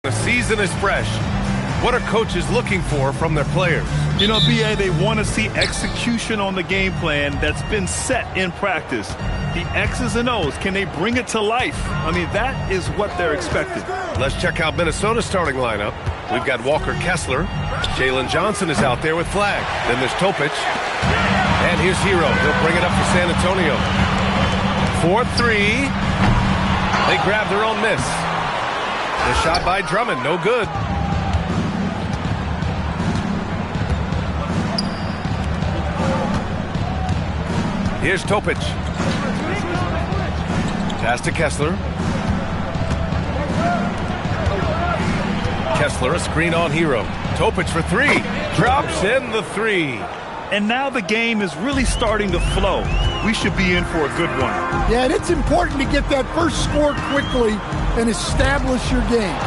The season is fresh. What are coaches looking for from their players? You know, BA, they want to see execution on the game plan that's been set in practice. The X's and O's, can they bring it to life? I mean, that is what they're expecting. Let's check out Minnesota's starting lineup. We've got Walker Kessler. Jalen Johnson is out there with Flag. Then there's Topic. And here's Hero. He'll bring it up for San Antonio. 4-3. They grab their own miss. The shot by Drummond, no good. Here's Topic. Pass to Kessler. Kessler, a screen on Hero. Topic for three. Drops in the three. And now the game is really starting to flow. We should be in for a good one. Yeah, and it's important to get that first score quickly and establish your game.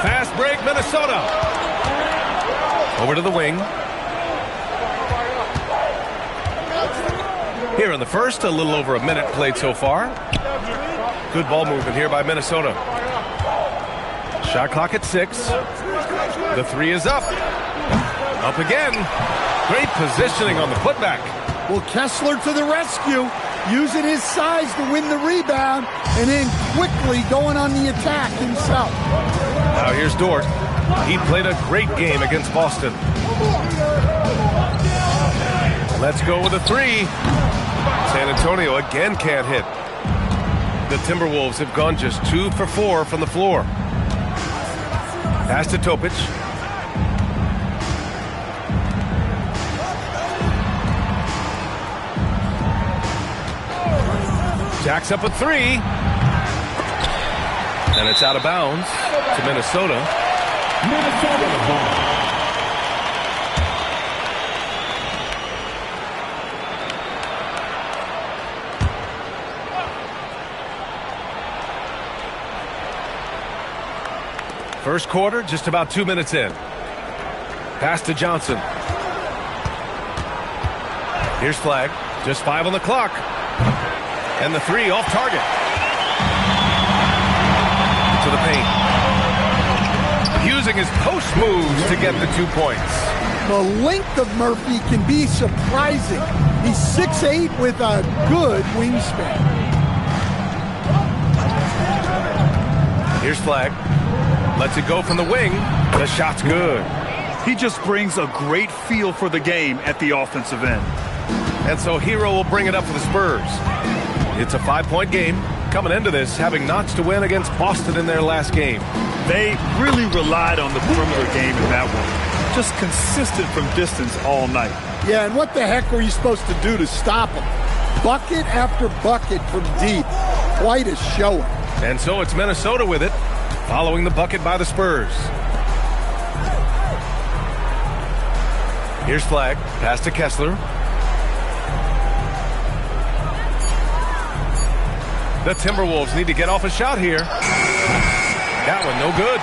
Fast break, Minnesota. Over to the wing. Here in the first, a little over a minute played so far. Good ball movement here by Minnesota. Shot clock at 6. The three is up. Up again. Great positioning on the putback. Well, Kessler to the rescue, using his size to win the rebound, and then quickly going on the attack himself. Now here's Dort. He played a great game against Boston. Let's go with a three. San Antonio again can't hit. The Timberwolves have gone just 2 for 4 from the floor. Pass to Topic. Jacks up a three. And it's out of bounds to Minnesota. Minnesota the ball. First quarter, just about 2 minutes in. Pass to Johnson. Here's Flag. Just 5 on the clock. And the three off target. To the paint. Using his post moves to get the 2 points. The length of Murphy can be surprising. He's 6'8" with a good wingspan. Here's Flag. Lets it go from the wing. The shot's good. He just brings a great feel for the game at the offensive end. And so Hero will bring it up for the Spurs. It's a 5-point game. Coming into this, having notched to win against Boston in their last game. They really relied on the perimeter game in that one. Just consistent from distance all night. Yeah, and what the heck were you supposed to do to stop him? Bucket after bucket from deep. Quite a showing. And so it's Minnesota with it, following the bucket by the Spurs. Here's Flag. Pass to Kessler. The Timberwolves need to get off a shot here. That one no good.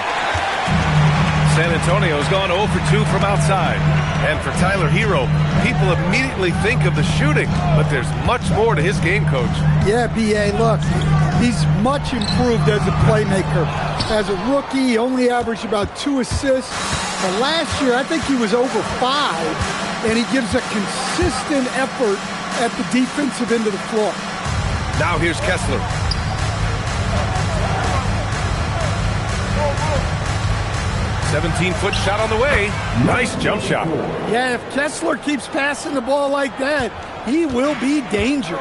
San Antonio's gone 0 for 2 from outside. And for Tyler Hero, people immediately think of the shooting, but there's much more to his game, Coach. Yeah, B.A., look, he's much improved as a playmaker. As a rookie, he only averaged about 2 assists. But last year, I think he was over 5, and he gives a consistent effort at the defensive end of the floor. Now here's Kessler. "17-foot shot on the way." Nice jump shot. Yeah, if Kessler keeps passing the ball like that, he will be dangerous.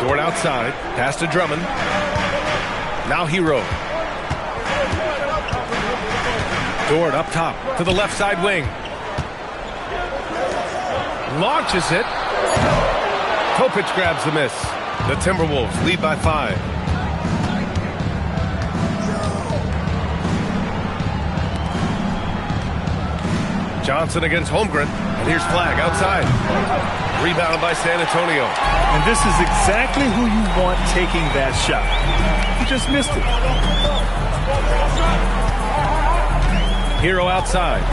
Dort outside. Pass to Drummond. Now Hero. Dort up top to the left side wing. Launches it. Topic grabs the miss. The Timberwolves lead by 5. Johnson against Holmgren. And here's Flag outside. Rebound by San Antonio. And this is exactly who you want taking that shot. He just missed it. Hero outside.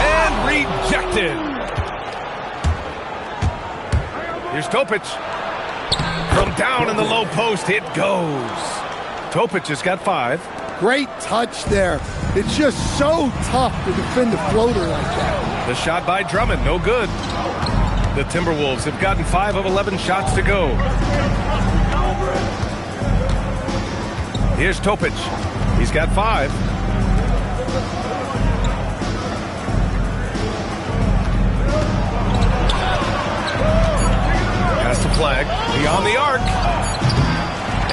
And rejected. Topic. From down in the low post, it goes. Topic has got 5. Great touch there. It's just so tough to defend a floater like that. The shot by Drummond, no good. The Timberwolves have gotten 5 of 11 shots to go. Here's Topic. He's got 5. Pass the flag. Beyond the arc.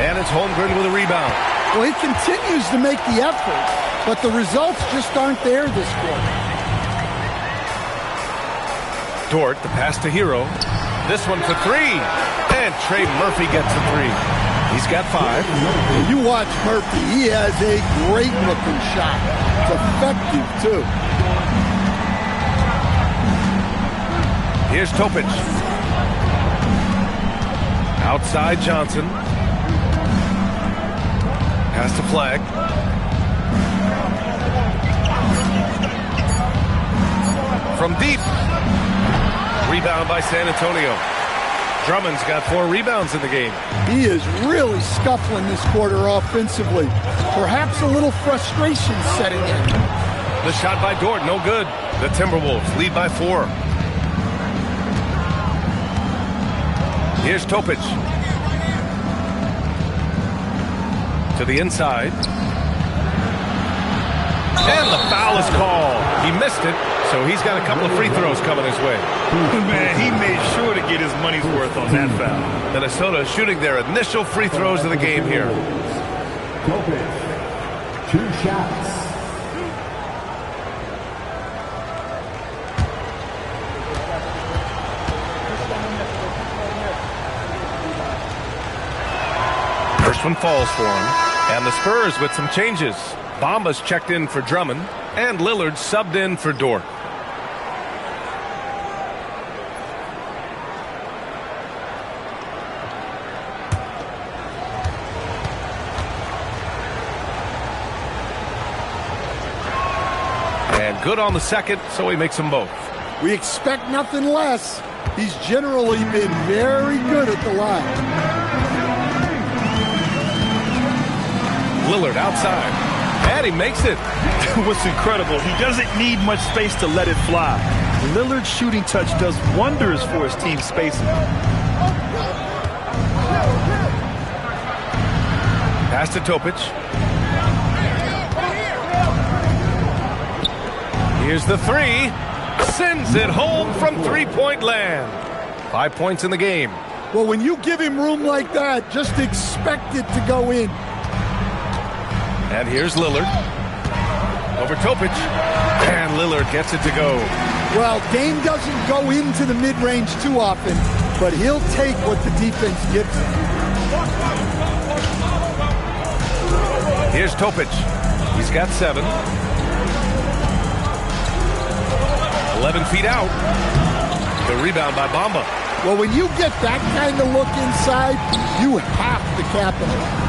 And it's Holmgren with a rebound. Well, he continues to make the effort, but the results just aren't there this quarter. Dort, the pass to Hero. This one for 3. And Trey Murphy gets a 3. He's got 5. You watch Murphy. He has a great-looking shot. It's effective, too. Here's Topic. Outside Johnson. Pass the flag. From deep. Rebound by San Antonio. Drummond's got 4 rebounds in the game. He is really scuffling this quarter offensively. Perhaps a little frustration setting in. The shot by Dort, no good. The Timberwolves lead by 4. Here's Topic. To the inside. And the foul is called. He missed it, so he's got a couple of free throws coming his way. Man, he made sure to get his money's worth on that foul. Minnesota shooting their initial free throws of the game here. Topic, 2 shots. First one falls for him. And the Spurs with some changes. Bamba's checked in for Drummond, and Lillard subbed in for Dort. And good on the second, so he makes them both. We expect nothing less. He's generally been very good at the line. Lillard outside, and he makes it. What's incredible, he doesn't need much space to let it fly. Lillard's shooting touch does wonders for his team's spacing. Pass to Topic. Here's the 3. Sends it home from three-point land. 5 points in the game. Well, when you give him room like that, just expect it to go in. And here's Lillard. Over Topic. And Lillard gets it to go. Well, Dame doesn't go into the mid-range too often, but he'll take what the defense gives him. Here's Topic. He's got 7. 11 feet out. The rebound by Bamba. Well, when you get that kind of look inside, you have to capitalize.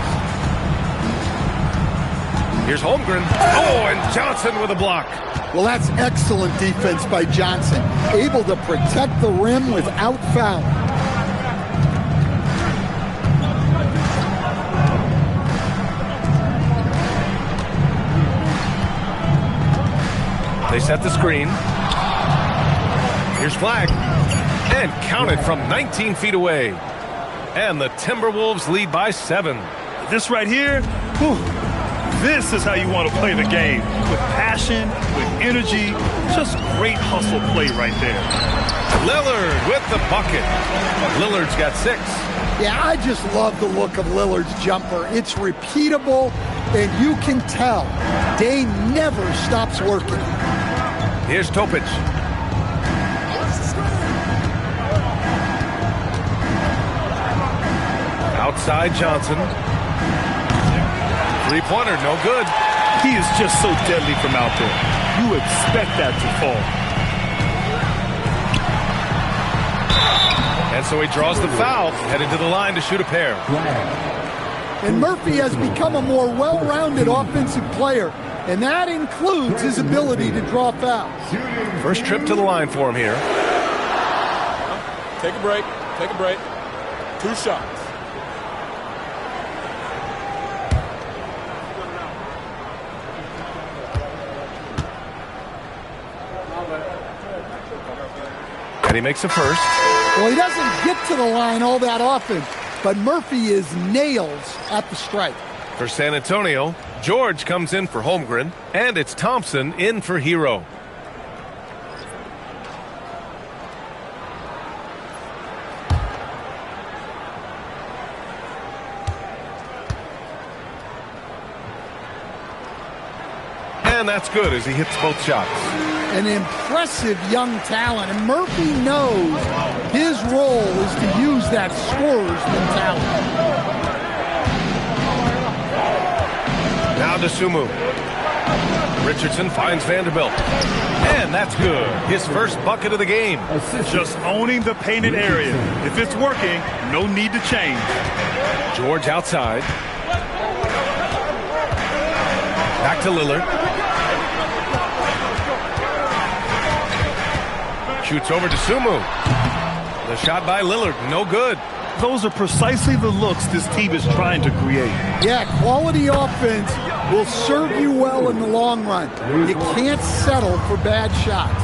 Here's Holmgren. Oh, and Johnson with a block. Well, that's excellent defense by Johnson. Able to protect the rim without foul. They set the screen. Here's flag. And counted from 19 feet away. And the Timberwolves lead by 7. This right here, whew, this is how you want to play the game. With passion, with energy, just great hustle play right there. Lillard with the bucket. Lillard's got 6. Yeah, I just love the look of Lillard's jumper. It's repeatable, and you can tell Dame never stops working. Here's Topic. Outside Johnson. Three-pointer, no good. He is just so deadly from out there. You expect that to fall. And so he draws the foul, headed to the line to shoot a pair. And Murphy has become a more well-rounded offensive player, and that includes his ability to draw fouls. First trip to the line for him here. Take a break. Take a break. 2 shots. And he makes a first. Well, he doesn't get to the line all that often, but Murphy is nails at the strike. For San Antonio, George comes in for Holmgren, and it's Thompson in for Hero. And that's good as he hits both shots. An impressive young talent, and Murphy knows his role is to use that scorer's mentality. Now to Sumu. Richardson finds Vanderbilt. And that's good. His first bucket of the game. Just owning the painted area. If it's working, no need to change. George outside. Back to Lillard. Shoots over to Sumu. The shot by Lillard, no good. Those are precisely the looks this team is trying to create. Yeah, quality offense will serve you well in the long run. You can't settle for bad shots.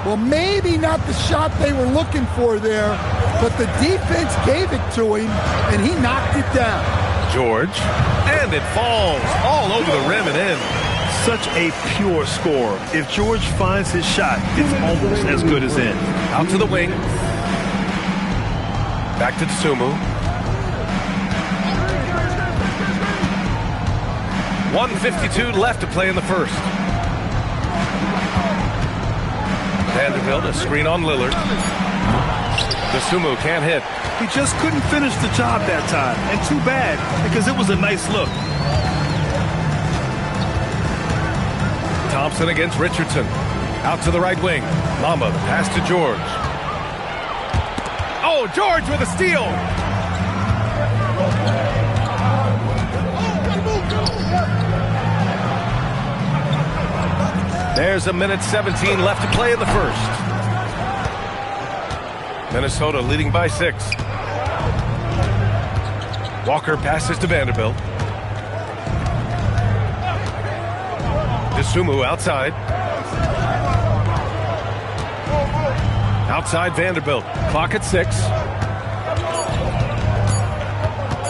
Well, maybe not the shot they were looking for there, but the defense gave it to him, and he knocked it down. George, and it falls all over the rim and in. Such a pure score. If George finds his shot, it's almost as good as in. Out to the wing. Back to Sumu. 1:52 left to play in the first. Vanderbilt, a screen on Lillard. Sumu can't hit. He just couldn't finish the job that time. And too bad, because it was a nice look. Thompson against Richardson. Out to the right wing. Lamba, the pass to George. Oh, George with a steal. There's a minute 17 left to play in the first. Minnesota leading by 6. Walker passes to Vanderbilt. Sumu outside. Outside Vanderbilt. Clock at 6.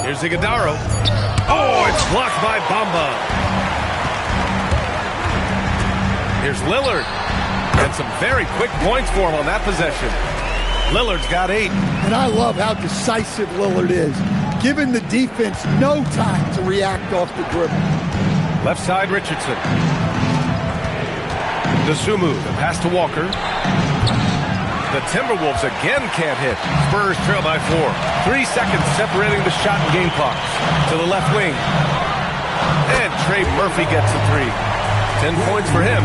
Here's Iguodaro. Oh, it's blocked by Bamba. Here's Lillard. And some very quick points for him on that possession. Lillard's got 8. And I love how decisive Lillard is, giving the defense no time to react off the dribble. Left side Richardson. Sumu, the pass to Walker. The Timberwolves again can't hit. Spurs trail by 4. 3 seconds separating the shot and game clocks. To the left wing. And Trey Murphy gets a 3. 10 points for him.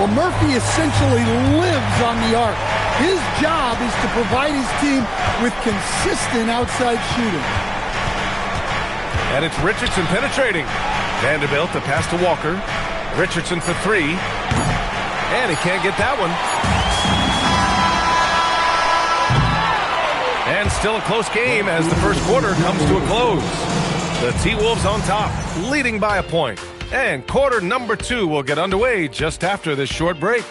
Well, Murphy essentially lives on the arc. His job is to provide his team with consistent outside shooting. And it's Richardson penetrating. Vanderbilt, the pass to Walker. Richardson for 3. And he can't get that one. And still a close game as the first quarter comes to a close. The T-Wolves on top, leading by a point. And quarter number 2 will get underway just after this short break.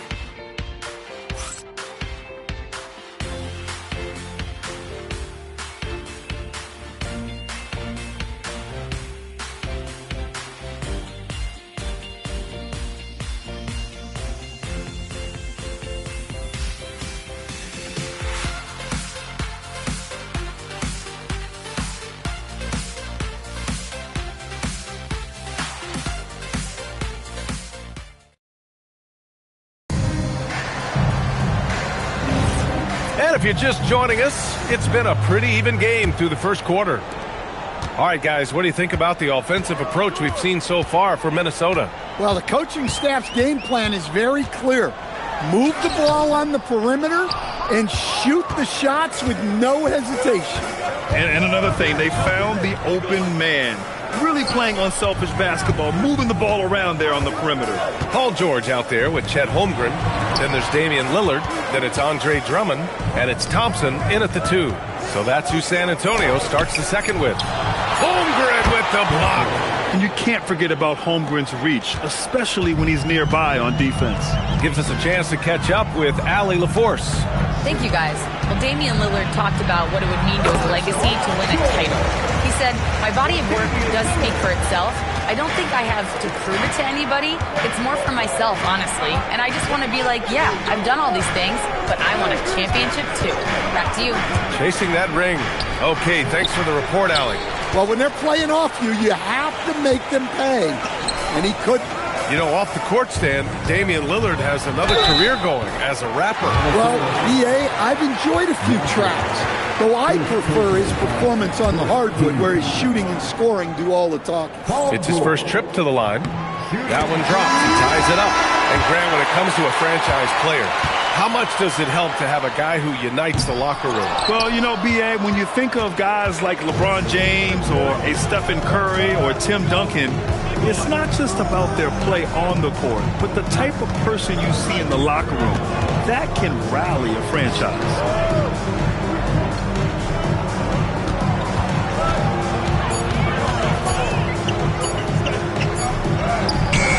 And if you're just joining us, it's been a pretty even game through the first quarter. All right, guys, what do you think about the offensive approach we've seen so far for Minnesota? Well, the coaching staff's game plan is very clear. Move the ball on the perimeter and shoot the shots with no hesitation. And another thing, they found the open man. really playing unselfish basketball, moving the ball around there on the perimeter. Paul George out there with Chet Holmgren. Then there's Damian Lillard. Then it's Andre Drummond. And it's Thompson in at the 2. So that's who San Antonio starts the second with. Holmgren with the block. And you can't forget about Holmgren's reach, especially when he's nearby on defense. Gives us a chance to catch up with Allie LaForce. Thank you, guys. Well, Damian Lillard talked about what it would mean to his legacy to win a title. He said, my body of work does speak for itself. I don't think I have to prove it to anybody. It's more for myself, honestly. And I just want to be like, yeah, I've done all these things, but I want a championship too. Back to you. Chasing that ring. Okay, thanks for the report, Allie. Well, when they're playing off you, you have to make them pay. And he couldn't. You know, off the court stand, Damian Lillard has another career going as a rapper. Well, BA, I've enjoyed a few tracks, though I prefer his performance on the hardwood where his shooting and scoring do all the talking. It's his first trip to the line. That one drops. He ties it up. And Grant, when it comes to a franchise player, how much does it help to have a guy who unites the locker room? Well, you know, B.A., when you think of guys like LeBron James or a Stephen Curry or Tim Duncan, it's not just about their play on the court, but the type of person you see in the locker room. That can rally a franchise.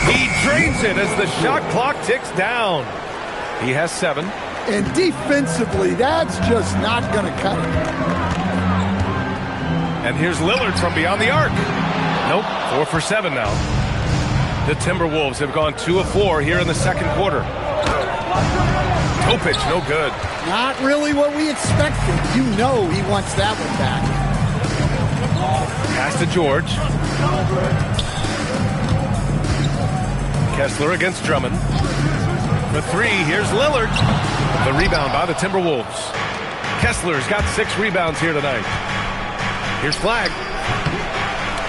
He drains it as the shot clock ticks down. He has 7. And defensively, that's just not going to cut it. And here's Lillard from beyond the arc. Nope, 4 for 7 now. The Timberwolves have gone 2 of 4 here in the second quarter. Topic, no good. Not really what we expected. You know he wants that one back. Pass to George. Kessler against Drummond. For 3, here's Lillard. The rebound by the Timberwolves. Kessler's got 6 rebounds here tonight. Here's Flagg.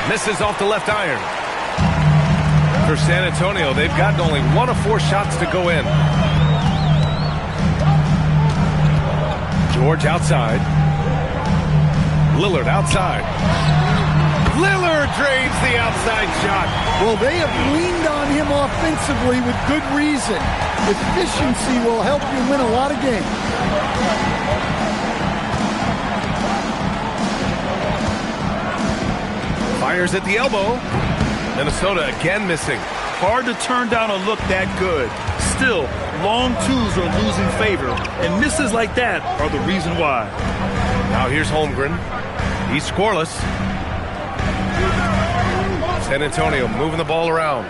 Misses off the left iron. For San Antonio, they've gotten only 1 of 4 shots to go in. George outside. Lillard outside. Lillard drains the outside shot. Well, they have leaned on him offensively with good reason. Efficiency will help you win a lot of games. Fires at the elbow. Minnesota again missing. Hard to turn down a look that good. Still, long twos are losing favor, and misses like that are the reason why. Now here's Holmgren. He's scoreless. San Antonio moving the ball around.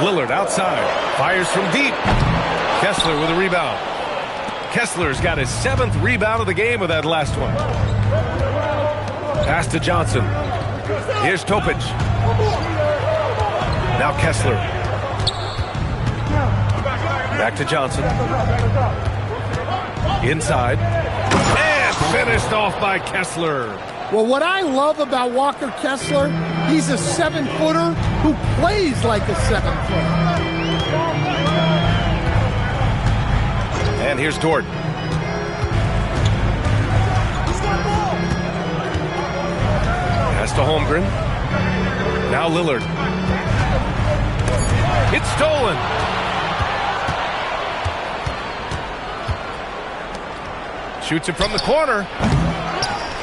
Lillard outside. Fires from deep. Kessler with a rebound. Kessler's got his 7th rebound of the game with that last one. Pass to Johnson. Here's Topic. Now Kessler. Back to Johnson. Inside. And finished off by Kessler. Well, what I love about Walker Kessler, he's a 7-footer who plays like a 7-footer. And here's Dort. Pass to Holmgren. Now Lillard. It's stolen. Shoots it from the corner.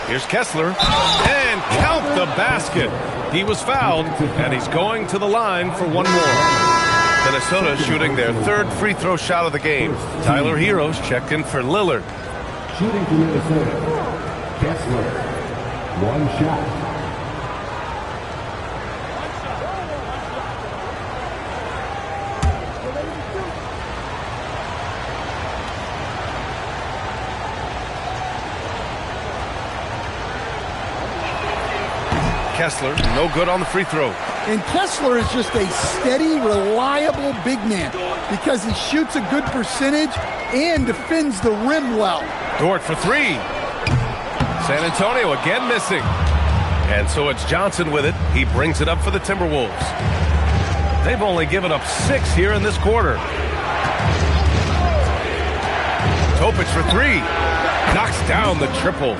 Here's Kessler. And count the basket. He was fouled, and he's going to the line for one more. Minnesota shooting their 3rd free throw shot of the game. Tyler Heroes checked in for Lillard. Shooting for Minnesota, Kessler. 1 shot. Kessler, no good on the free throw. And Kessler is just a steady, reliable big man because he shoots a good percentage and defends the rim well. Dort for 3. San Antonio again missing. And so it's Johnson with it. He brings it up for the Timberwolves. They've only given up 6 here in this quarter. Topic for 3. Knocks down the triple.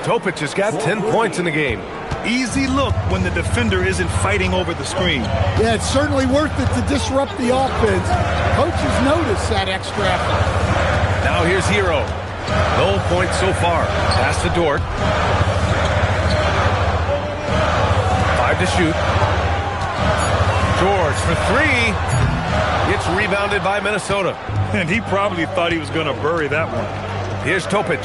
Topic has got 10 points in the game. easy look when the defender isn't fighting over the screen. Yeah, it's certainly worth it to disrupt the offense. Coaches notice that extra effort. Now here's Hero. No points so far. Pass to Dort. 5 to shoot. George for 3. It's rebounded by Minnesota. And he probably thought he was going to bury that one. Here's Topic.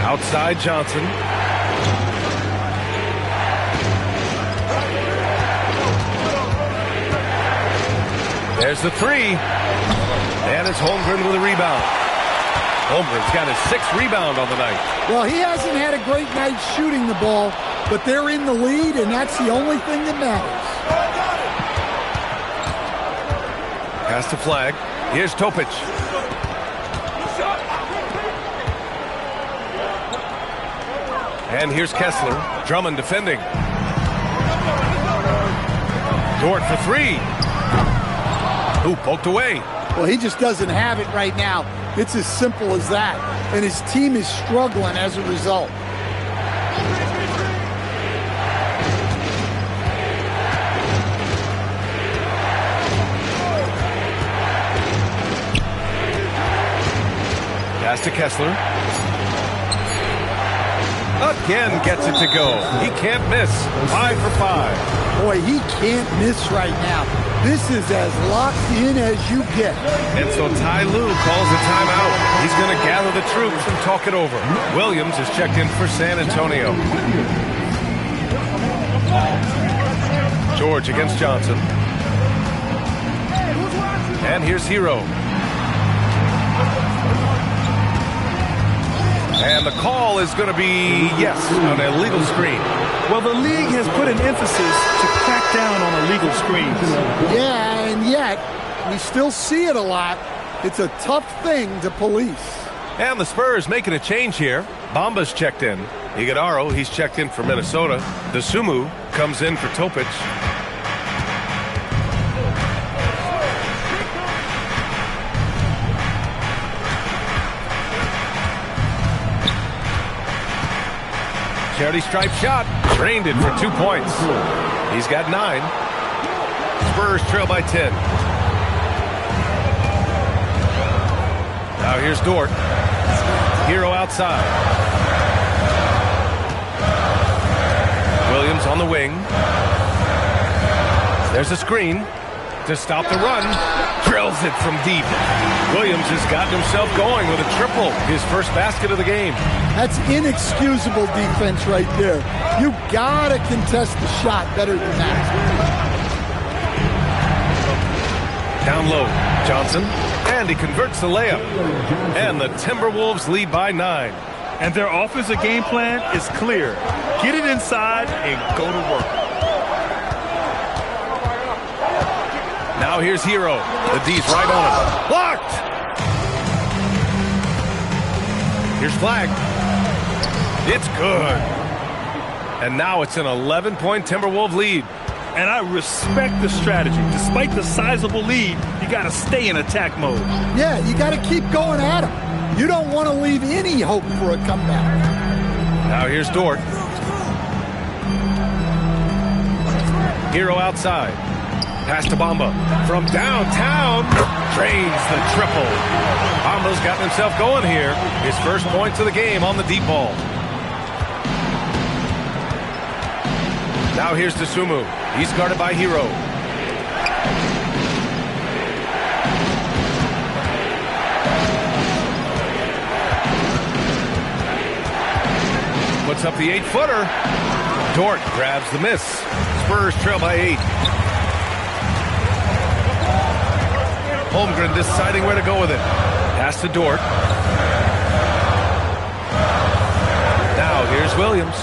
Outside Johnson. There's the 3. And it's Holmgren with a rebound. Holmgren's got his 6th rebound on the night. Well, he hasn't had a great night shooting the ball, but they're in the lead, and that's the only thing that matters. Pass to Flag. Here's Topic. And here's Kessler. Drummond defending. Dort for 3. Ooh, poked away. Well, he just doesn't have it right now. It's as simple as that. And his team is struggling as a result. Pass to Kessler. Again gets it to go. He can't miss. 5 for 5. Boy, he can't miss right now. This is as locked in as you get. And so Ty Lue calls a timeout. He's going to gather the troops and talk it over. Williams is checked in for San Antonio. George against Johnson. And here's Hero. And the call is going to be, yes, an illegal screen. Well, the league has put an emphasis to crack down on illegal screens. Yeah, and yet we still see it a lot. It's a tough thing to police. And the Spurs making a change here. Bamba's checked in. Iguodaro, he's checked in for Minnesota. Dosunmu comes in for Topic. Charity stripe shot. Drained it for 2 points. He's got 9. Spurs trail by 10. Now here's Dort. Hero outside. Williams on the wing. There's a screen to stop the run. Drills it from deep. Williams has gotten himself going with a triple. His first basket of the game. That's inexcusable defense right there. You gotta contest the shot better than that. Down low, Johnson. And he converts the layup. And the Timberwolves lead by 9. And their offensive game plan is clear. Get it inside and go to work. Now here's Hero. The D's right on him. Blocked! Here's Flag. It's good. And now it's an 11-point Timberwolves lead. And I respect the strategy. Despite the sizable lead, you got to stay in attack mode. Yeah, you got to keep going at him. You don't want to leave any hope for a comeback. Now here's Dort. Hero outside. Pass to Bamba. From downtown. Drains the triple. Bamba's gotten himself going here. His first points of the game on the deep ball. Now here's Dosunmu. He's guarded by Hero. Puts up the 8-footer. Dort grabs the miss. Spurs trail by 8. Holmgren deciding where to go with it. Pass to Dort. Now here's Williams.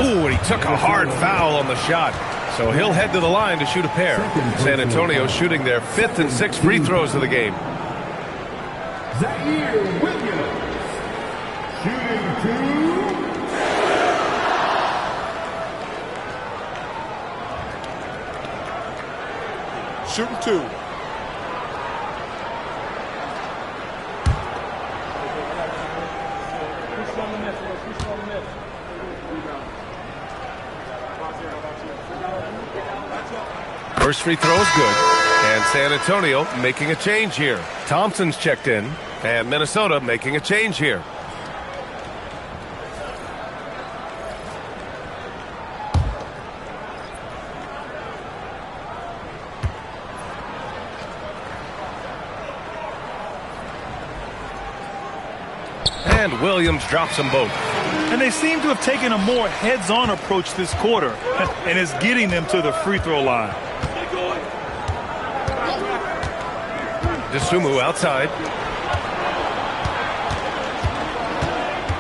Ooh, and he took a hard foul on the shot. So he'll head to the line to shoot a pair. San Antonio shooting their 5th and 6th free throws of the game. Williams, shooting 2. Shooting 2. First free throw is good. And San Antonio making a change here. Thompson's checked in. And Minnesota making a change here. And Williams drops them both. And they seem to have taken a more heads-on approach this quarter, and it's getting them to the free throw line. DeSumo outside.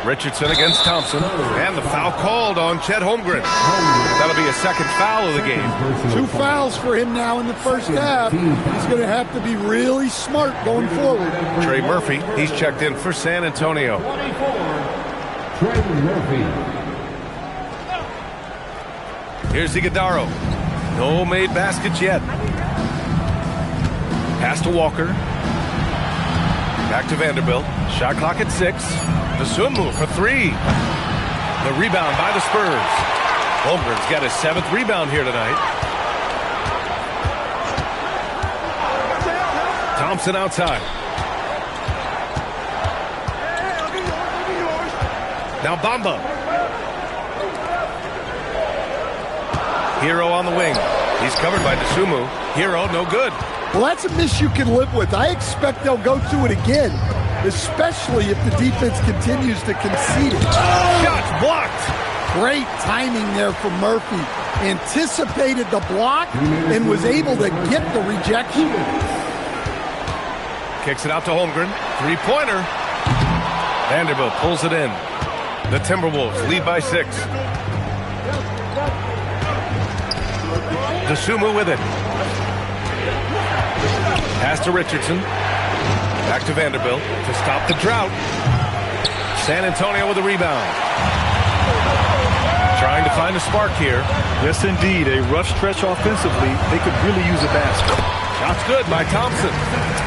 Richardson against Thompson. And the foul called on Chet Holmgren. That'll be a second foul of the game. 2 fouls for him now in the first half. He's going to have to be really smart going forward. Trey Murphy, he's checked in for San Antonio. 24, Trey Murphy. Here's Iguodala. No made baskets yet. Pass to Walker. Back to Vanderbilt. Shot clock at 6. DeSumo for 3. The rebound by the Spurs. Holmgren's got his 7th rebound here tonight. Thompson outside. Now Bamba. Hero on the wing. He's covered by DeSumo. Hero no good. Well, that's a miss you can live with. I expect they'll go to it again, especially if the defense continues to concede it. Shots blocked. Great timing there from Murphy. Anticipated the block and was able to get the rejection. Kicks it out to Holmgren. 3-pointer. Vanderbilt pulls it in. The Timberwolves lead by 6. DeSumo with it. Pass to Richardson. Back to Vanderbilt to stop the drought. San Antonio with a rebound. Trying to find a spark here. Yes, indeed. A rough stretch offensively. They could really use a basket. Shots good by Thompson.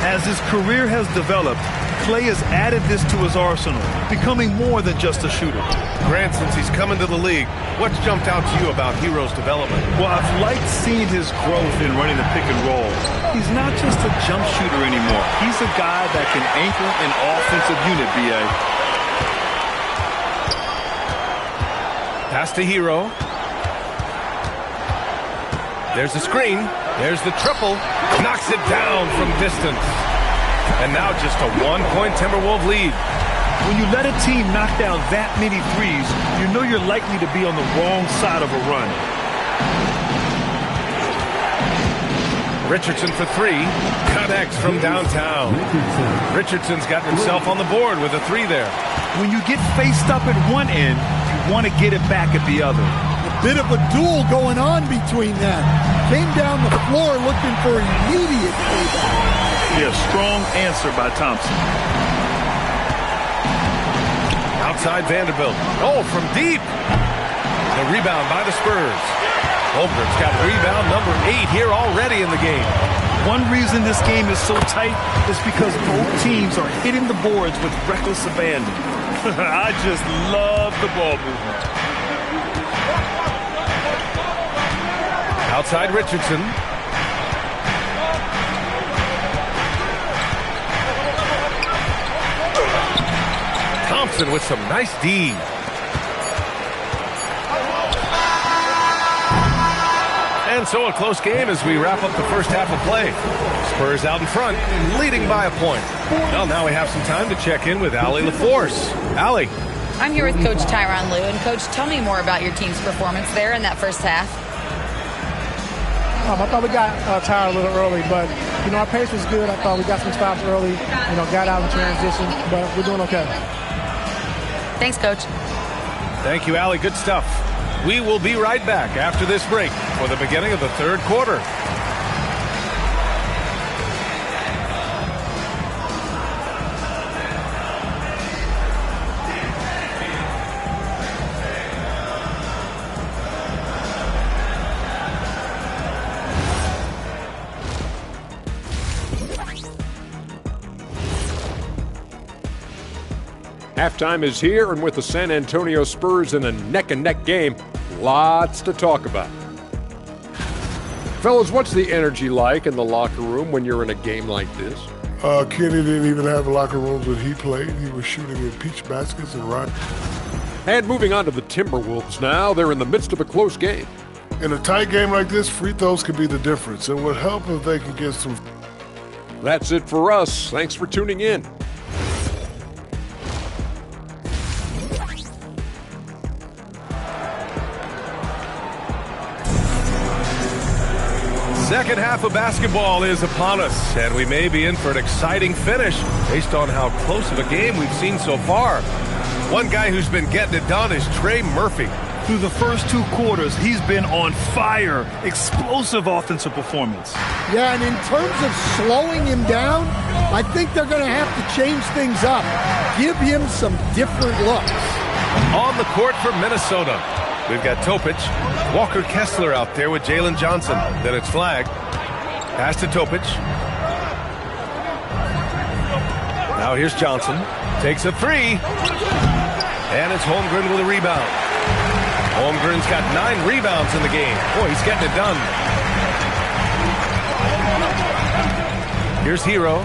As his career has developed, Clay has added this to his arsenal, becoming more than just a shooter. Grant, since he's come into the league, what's jumped out to you about Hero's development? Well, I've liked seeing his growth in running the pick and roll. He's not just a jump shooter anymore. He's a guy that can anchor an offensive unit, B.A. Pass to Hero. There's the screen. There's the triple. Knocks it down from distance. And now just a 1-point Timberwolves lead. When you let a team knock down that many threes, you know you're likely to be on the wrong side of a run. Richardson for 3. Connects from downtown. Richardson's got himself on the board with a 3 there. When you get faced up at one end, you want to get it back at the other. A bit of a duel going on between them. Came down the floor looking for immediate payback. Yeah, strong answer by Thompson. Outside Vanderbilt. Oh, from deep. The rebound by the Spurs. Holmgren's got rebound number 8 here already in the game. One reason this game is so tight is because both teams are hitting the boards with reckless abandon. I just love the ball movement. Outside Richardson. Thompson with some nice D. And so a close game as we wrap up the first half of play. Spurs out in front, leading by a point. Well, now we have some time to check in with Allie LaForce. Allie. I'm here with Coach Tyronn Lue. And, Coach, tell me more about your team's performance there in that first half. I thought we got tired a little early, but, our pace was good. I thought we got some stops early, got out in transition, but we're doing okay. Thanks, Coach. Thank you, Allie. Good stuff. We will be right back after this break for the beginning of the third quarter. Halftime is here, and with the San Antonio Spurs in a neck-and-neck game, lots to talk about. Fellas, what's the energy like in the locker room when you're in a game like this? Kenny didn't even have locker rooms when he played. He was shooting in peach baskets and running. And moving on to the Timberwolves now. They're in the midst of a close game. In a tight game like this, free throws can be the difference. It would help if they could get some. That's it for us. Thanks for tuning in. Second half of basketball is upon us, and we may be in for an exciting finish based on how close of a game we've seen so far. One guy who's been getting it done is Trey Murphy. Through the first 2 quarters, he's been on fire. Explosive offensive performance. Yeah, and in terms of slowing him down, I think they're going to have to change things up. Give him some different looks. On the court for Minnesota, we've got Topic, Walker Kessler out there with Jalen Johnson. Then it's Flag. Pass to Topic. Now here's Johnson. Takes a 3. And it's Holmgren with a rebound. Holmgren's got 9 rebounds in the game. Boy, he's getting it done. Here's Hero.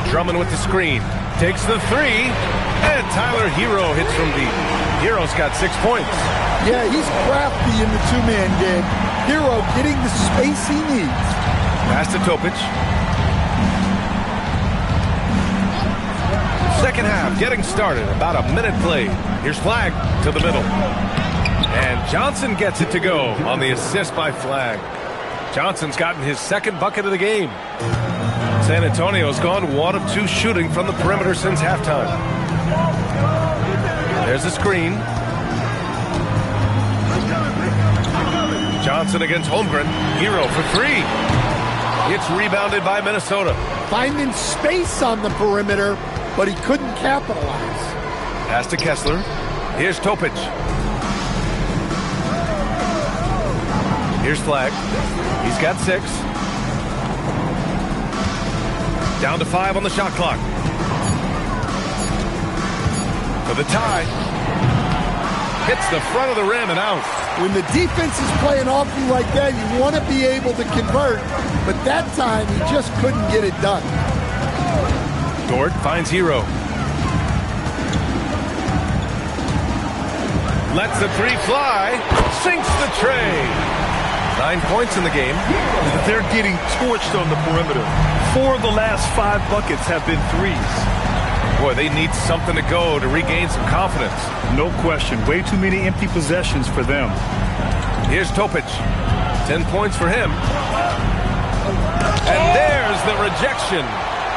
Drummond with the screen. Takes the 3. And Tyler Hero hits from deep. Hero's got 6 points. Yeah, he's crafty in the 2-man game. Hero getting the space he needs. Pass to Topic. Second half getting started. About a minute played. Here's Flag to the middle. And Johnson gets it to go on the assist by Flag. Johnson's gotten his second bucket of the game. San Antonio's gone 1 of 2 shooting from the perimeter since halftime. There's the screen. Johnson against Holmgren. Hero for 3. It's rebounded by Minnesota. Finding space on the perimeter, but he couldn't capitalize. Pass to Kessler. Here's Topic. Here's Flag. He's got 6. Down to 5 on the shot clock. For the tie. Hits the front of the rim and out. When the defense is playing off you like that, you want to be able to convert. But that time, he just couldn't get it done. Dort finds Hero. Lets the 3 fly. Sinks the tray. 9 points in the game. They're getting torched on the perimeter. 4 of the last 5 buckets have been 3s. Boy, they need something to go to regain some confidence. No question. Way too many empty possessions for them. Here's Topic. 10 points for him. And there's the rejection.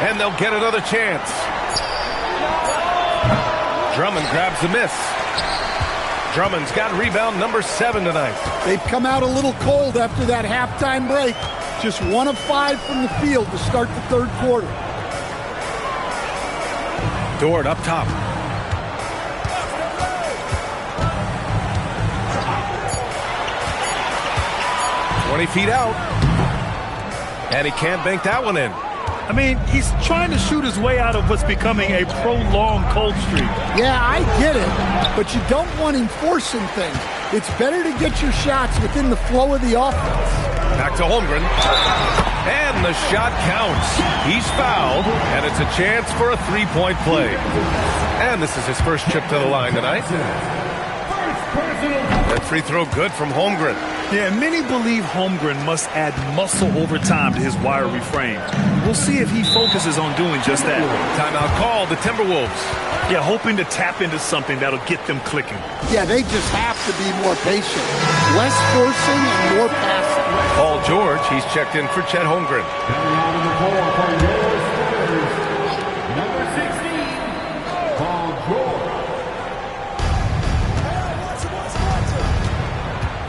And they'll get another chance. Drummond grabs the miss. Drummond's got rebound number 7 tonight. They've come out a little cold after that halftime break. Just 1 of 5 from the field to start the third quarter. Dort up top. "20 feet out. And he can't bank that one in. I mean, he's trying to shoot his way out of what's becoming a prolonged cold streak. Yeah, I get it. But you don't want him forcing things. It's better to get your shots within the flow of the offense. Back to Holmgren. And the shot counts. He's fouled, and it's a chance for a 3-point play. And this is his first trip to the line tonight. That free throw good from Holmgren. Yeah, many believe Holmgren must add muscle over time to his wiry frame. We'll see if he focuses on doing just that. Timeout called the Timberwolves. Yeah, hoping to tap into something that'll get them clicking. Yeah, they just have to be more patient. Less forcing and more passing. Paul George, he's checked in for Chet Holmgren. Number 16, Paul George.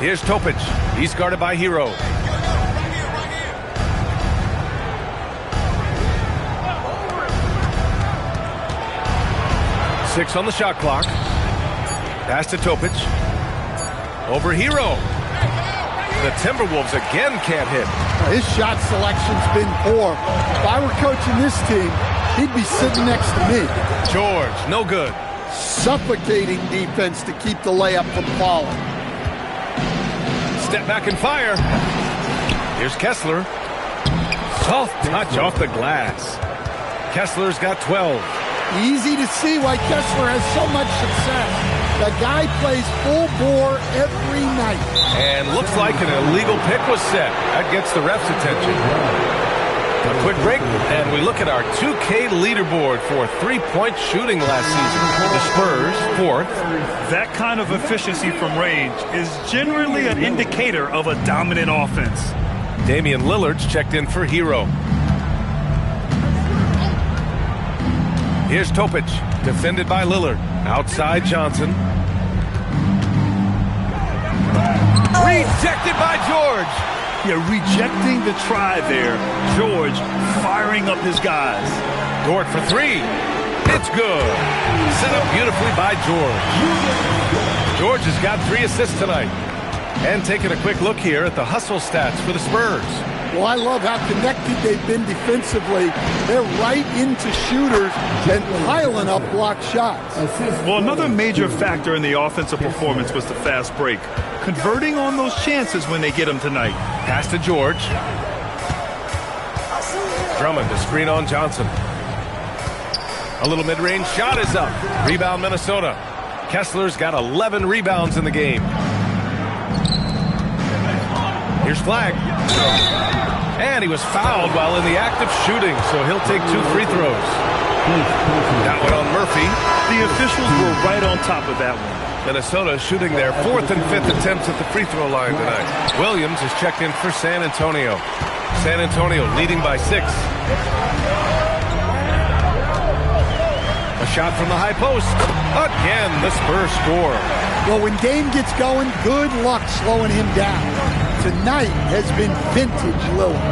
Here's Topic. He's guarded by Hero. Six on the shot clock. Pass to Topic. Over Hero. The Timberwolves again can't hit. His shot selection's been poor. If I were coaching this team, he'd be sitting next to me. George, no good. Suffocating defense to keep the layup from falling. step back and fire. Here's Kessler. Soft touch off the glass. Kessler's got 12. Easy to see why Kessler has so much success. The guy plays full bore every night. And looks like an illegal pick was set. That gets the ref's attention. A quick break, and we look at our 2K leaderboard for three-point shooting last season. The Spurs, 4th. That kind of efficiency from range is generally an indicator of a dominant offense. Damian Lillard's checked in for Hero. Here's Topic, defended by Lillard. Outside Johnson. Rejected by George. Yeah, rejecting the try there. George firing up his guys. Dort for 3. It's good. Set up beautifully by George. George has got 3 assists tonight. And taking a quick look here at the hustle stats for the Spurs. Well, I love how connected they've been defensively. They're right into shooters and piling up blocked shots. Well, another major factor in the offensive performance was the fast break. Converting on those chances when they get them tonight. Pass to George. Drummond to screen on Johnson. A little mid-range shot is up. Rebound Minnesota. Kessler's got 11 rebounds in the game. Here's Flag. And he was fouled while in the act of shooting, so he'll take 2 free throws. That one on Murphy. The officials were right on top of that one. Minnesota shooting their 4th and 5th attempts at the free throw line tonight. Williams is checked in for San Antonio. San Antonio leading by 6. A shot from the high post. Again, the Spurs score. Well, when Dame gets going, good luck slowing him down. Tonight has been vintage Lillard.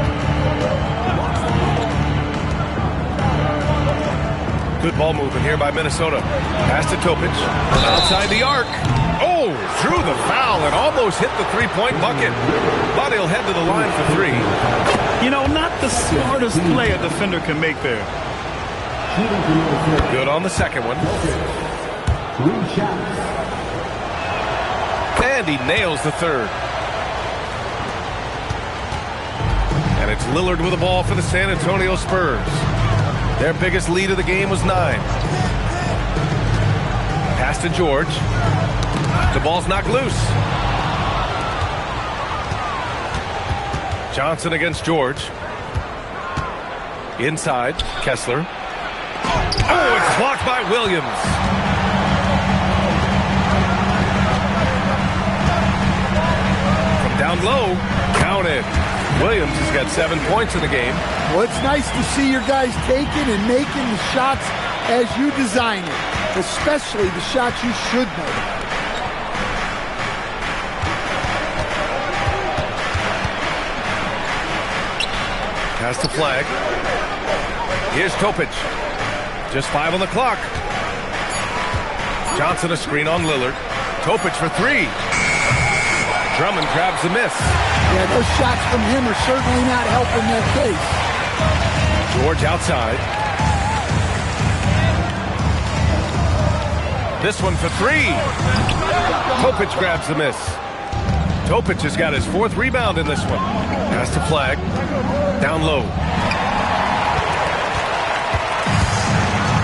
Good ball movement here by Minnesota. Pass to Topic from outside the arc. Oh, threw the foul and almost hit the three-point bucket. But he'll head to the line for 3. You know, not the smartest play a defender can make there. Good on the second one. And he nails the third. And it's Lillard with the ball for the San Antonio Spurs. Their biggest lead of the game was 9. Pass to George. The ball's knocked loose. Johnson against George. Inside, Kessler. Oh, it's blocked by Williams. From down low, counted. Williams has got 7 points in the game. Well, it's nice to see your guys taking and making the shots as you design it, especially the shots you should make. Pass to Flag. Here's Topic. Just 5 on the clock. Johnson a screen on Lillard. Topic for 3. Drummond grabs the miss. Yeah, those shots from him are certainly not helping their case. George outside. This one for 3. Topic grabs the miss. Topic has got his 4th rebound in this one. Pass to Flag. Down low.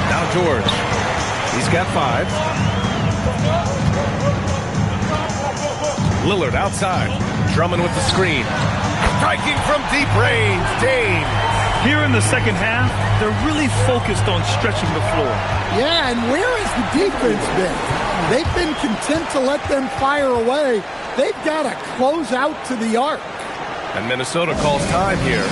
Now George. He's got 5. Lillard outside. Drummond with the screen. Striking from deep range. Dame. Here in the second half, they're really focused on stretching the floor. Yeah, and where has the defense been? They've been content to let them fire away. They've got to close out to the arc. And Minnesota calls time here.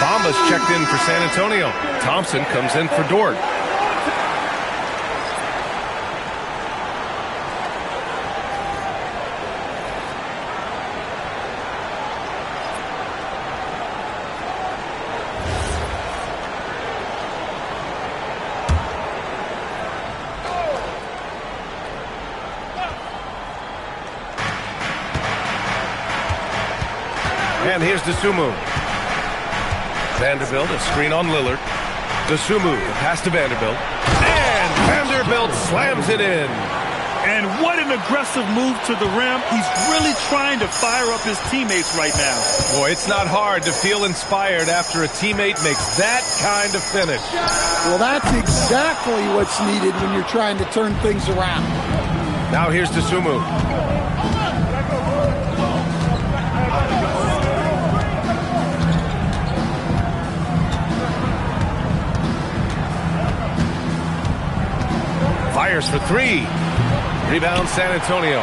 Bamba's checked in for San Antonio. Thompson comes in for Dort. And here's Dosunmu. Vanderbilt, a screen on Lillard. Dosunmu, the pass to Vanderbilt. And Vanderbilt slams it in. And what an aggressive move to the rim. He's really trying to fire up his teammates right now. Boy, it's not hard to feel inspired after a teammate makes that kind of finish. Well, that's exactly what's needed when you're trying to turn things around. Now here's Dosunmu. Fires for three. Rebound San Antonio.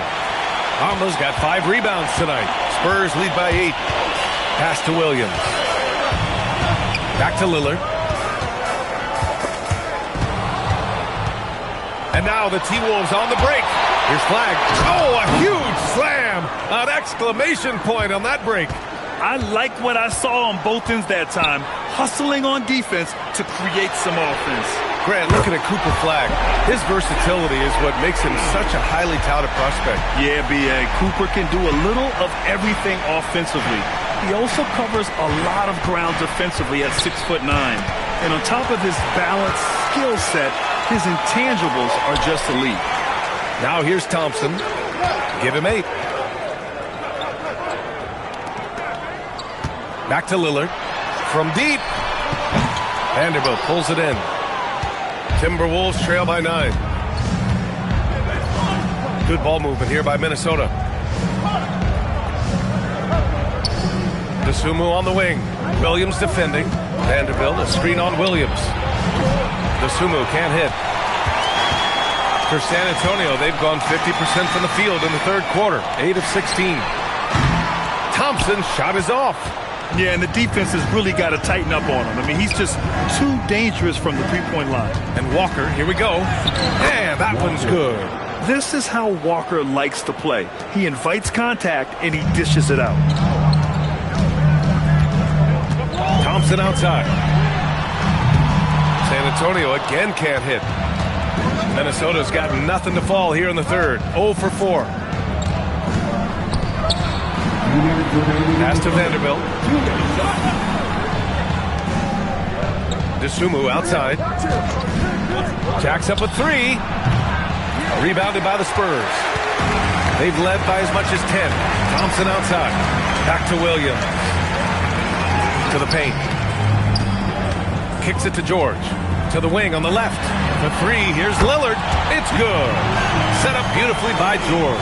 Bamba's got 5 rebounds tonight. Spurs lead by 8. Pass to Williams. Back to Lillard. And now the T-Wolves on the break. Here's flag. Oh, a huge slam. An exclamation point on that break. I like what I saw on both ends that time. Hustling on defense to create some offense. Grant, looking at Cooper Flag, his versatility is what makes him such a highly touted prospect. Yeah, B.A. Cooper can do a little of everything offensively. He also covers a lot of ground defensively at 6'9". And on top of his balanced skill set, his intangibles are just elite. Now here's Thompson. Give him 8. Back to Lillard. From deep. Vanderbilt pulls it in. Timberwolves trail by 9. Good ball movement here by Minnesota. Dosunmu on the wing. Williams defending. Vanderbilt, a screen on Williams. Dosunmu can't hit. For San Antonio, they've gone 50% from the field in the third quarter. 8 of 16. Thompson's shot is off. Yeah, and the defense has really got to tighten up on him. I mean, he's just too dangerous from the three-point line. And Walker, here we go. And that one's good. This is how Walker likes to play. He invites contact, and he dishes it out. Thompson outside. San Antonio again can't hit. Minnesota's got nothing to fall here in the third. 0 for 4. Pass to Vanderbilt. Dosunmu outside. Jacks up a 3. Rebounded by the Spurs. They've led by as much as 10. Thompson outside. Back to Williams. To the paint. Kicks it to George. To the wing on the left. The 3. Here's Lillard. It's good. Set up beautifully by George.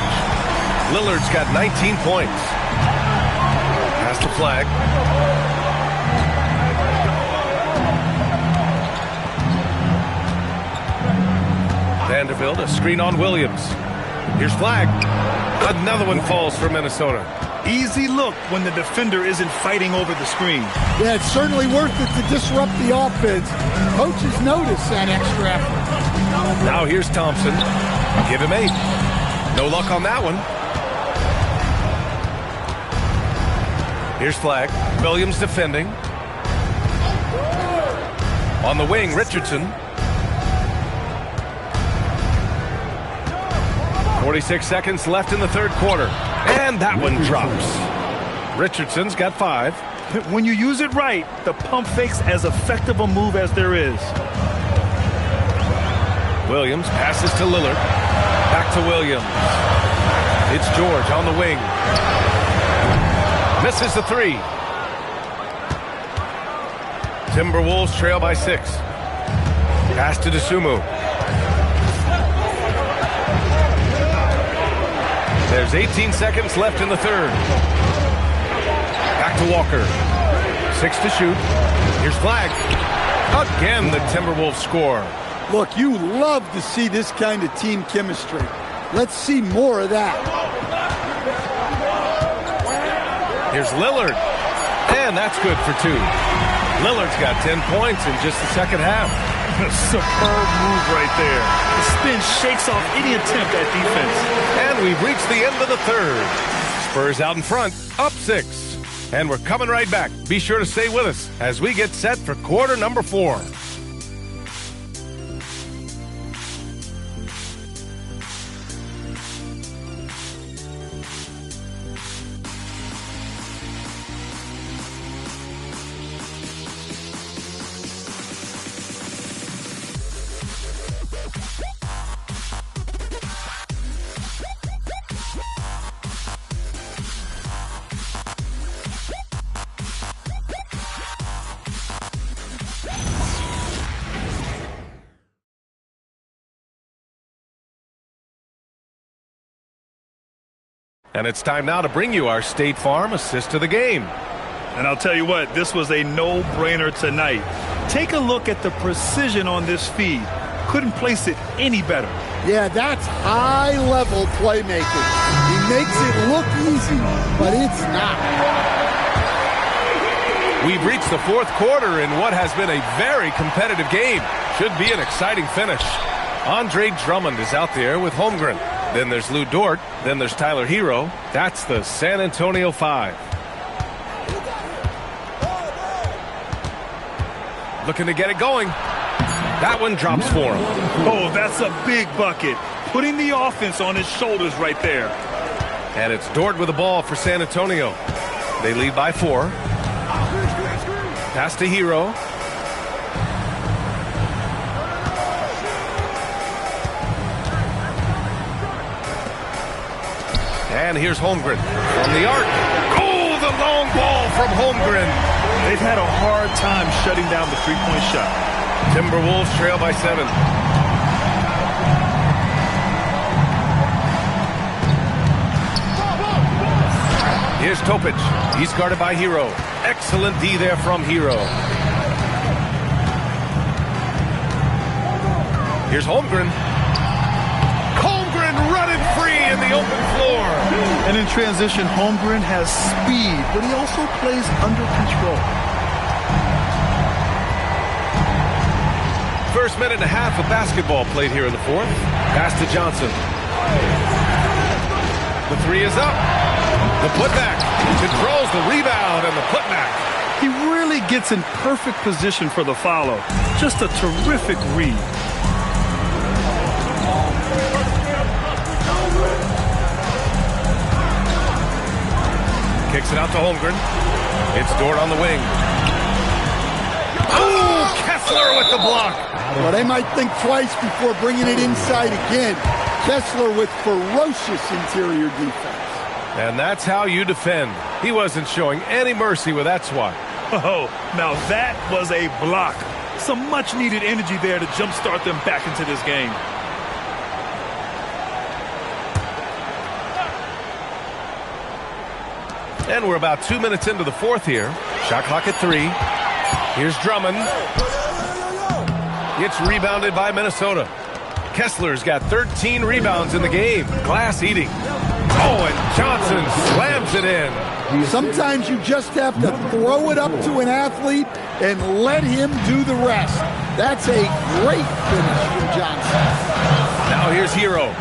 Lillard's got 19 points. Pass the flag. Vanderbilt, a screen on Williams. Here's flag. Another one falls for Minnesota. Easy look when the defender isn't fighting over the screen. Yeah, it's certainly worth it to disrupt the offense. Coaches notice that extra effort. Now here's Thompson. Give him 8. No luck on that one. Here's flag. Williams defending. On the wing, Richardson. 46 seconds left in the third quarter. And that one drops. Richardson's got 5. When you use it right, the pump fake's as effective a move as there is. Williams passes to Lillard. Back to Williams. It's George on the wing. Misses the 3. Timberwolves trail by 6. Pass to Dosunmu. There's 18 seconds left in the third. Back to Walker. 6 to shoot. Here's flag. Again, the Timberwolves score. Look, you love to see this kind of team chemistry. Let's see more of that. Here's Lillard. And that's good for 2. Lillard's got 10 points in just the second half. Superb move right there. The spin shakes off any attempt at defense. And we've reached the end of the third. Spurs out in front, up 6. And we're coming right back. Be sure to stay with us as we get set for quarter number 4. And it's time now to bring you our State Farm assist to the game. And I'll tell you what, this was a no-brainer tonight. Take a look at the precision on this feed. Couldn't place it any better. Yeah, that's high-level playmaking. He makes it look easy, but it's not. We've reached the fourth quarter in what has been a very competitive game. Should be an exciting finish. Andre Drummond is out there with Holmgren. Then there's Lou Dort. Then there's Tyler Hero. That's the San Antonio 5. Looking to get it going. That one drops for him. Oh, that's a big bucket. Putting the offense on his shoulders right there. And it's Dort with the ball for San Antonio. They lead by 4. Pass to Hero. And here's Holmgren from the arc. Oh, the long ball from Holmgren. They've had a hard time shutting down the three-point shot. Timberwolves trail by 7. Here's Topic. He's guarded by Hero. Excellent D there from Hero. Here's Holmgren. Holmgren running free in the open floor. And in transition, Holmgren has speed, but he also plays under control. First minute and a half of basketball played here in the fourth. Pass to Johnson. The 3 is up. The putback. Controls the rebound and the putback. He really gets in perfect position for the follow. Just a terrific read. Kicks it out to Holmgren. It's Dort on the wing. Oh, Kessler with the block. Well, they might think twice before bringing it inside again. Kessler with ferocious interior defense. And that's how you defend. He wasn't showing any mercy with that swat. Oh, now that was a block. Some much-needed energy there to jumpstart them back into this game. And we're about 2 minutes into the fourth here. Shot clock at 3. Here's Drummond. It's rebounded by Minnesota. Kessler's got 13 rebounds in the game. Glass eating. Oh, and Johnson slams it in. Sometimes you just have to throw it up to an athlete and let him do the rest. That's a great finish from Johnson. Now here's Hero.